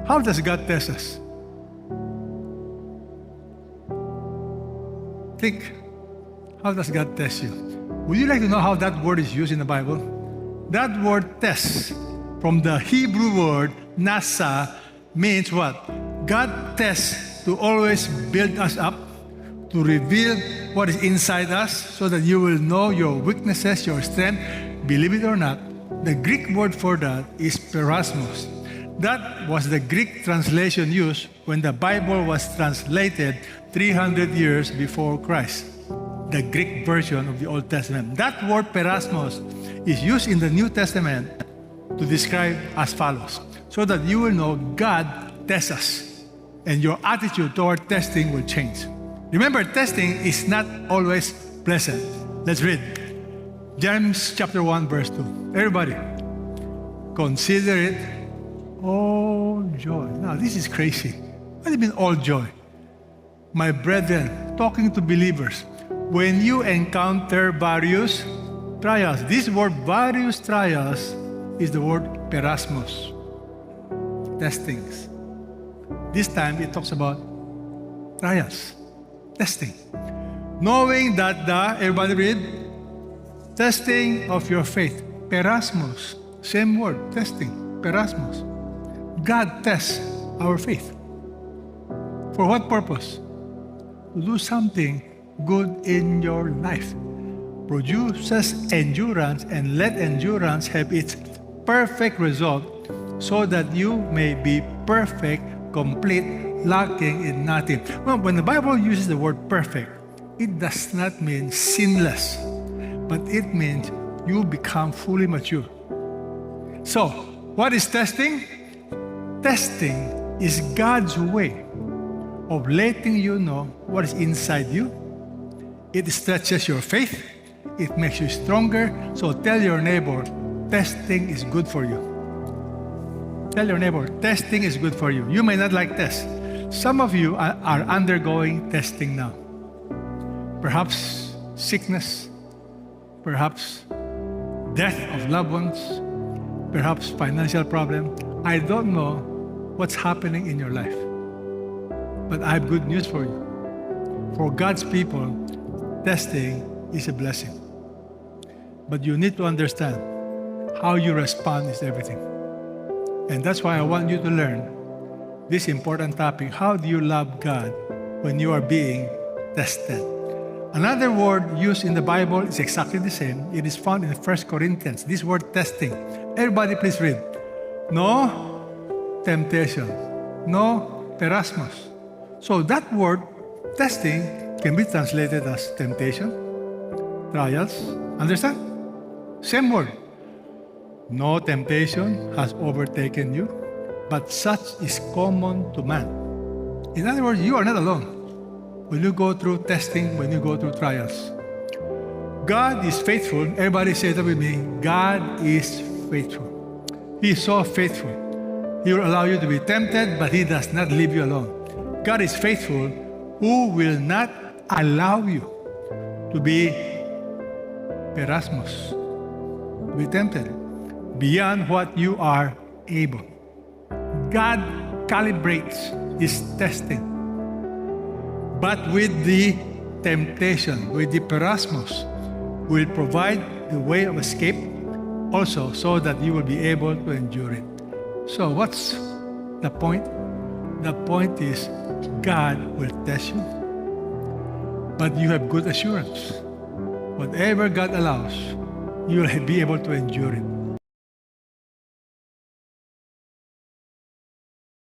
How does God test us? Think, how does God test you? Would you like to know how that word is used in the Bible? That word test, from the Hebrew word nasa, means what? God tests to always build us up, to reveal what is inside us so that you will know your weaknesses, your strength. Believe it or not, the Greek word for that is perasmos. That was the Greek translation used when the Bible was translated 300 years before Christ. The Greek version of the Old Testament. That word perasmos is used in the New Testament to describe as follows, so that you will know God tests us and your attitude toward testing will change. Remember, testing is not always pleasant. Let's read James chapter 1 verse 2. Everybody, consider it all joy. Now this is crazy. What do you mean all joy? My brethren, talking to believers, when you encounter various trials, this word various trials is the word perasmos, testings. This time it talks about trials, testing. Knowing that everybody read, testing of your faith, perasmos, same word, testing, perasmos. God tests our faith. For what purpose? To do something good in your life. Produces endurance, and let endurance have its perfect result, so that you may be perfect, complete, lacking in nothing. Well, when the Bible uses the word perfect, it does not mean sinless, but it means you become fully mature. So, what is testing? Testing is God's way of letting you know what is inside you. It stretches your faith. It makes you stronger. So tell your neighbor, testing is good for you. Tell your neighbor, testing is good for you. You may not like tests. Some of you are undergoing testing now. Perhaps sickness, perhaps death of loved ones, perhaps financial problem. I don't know what's happening in your life. But I have good news for you. For God's people, testing is a blessing. But you need to understand how you respond is everything. And that's why I want you to learn this important topic. How do you love God when you are being tested? Another word used in the Bible is exactly the same. It is found in 1 Corinthians. This word testing. Everybody please read. No temptation. No perasmos. So that word testing can be translated as temptation, trials. Understand? Same word. No temptation has overtaken you, but such is common to man. In other words, you are not alone when you go through testing, when you go through trials. God is faithful. Everybody say that with me. God is faithful. He is so faithful. He will allow you to be tempted, but He does not leave you alone. God is faithful, who will not allow you to be perasmos, to be tempted beyond what you are able. God calibrates His testing. But with the temptation, with the perasmos, will provide the way of escape also, so that you will be able to endure it. So what's the point? The point is God will test you, but you have good assurance. Whatever God allows, you will be able to endure it.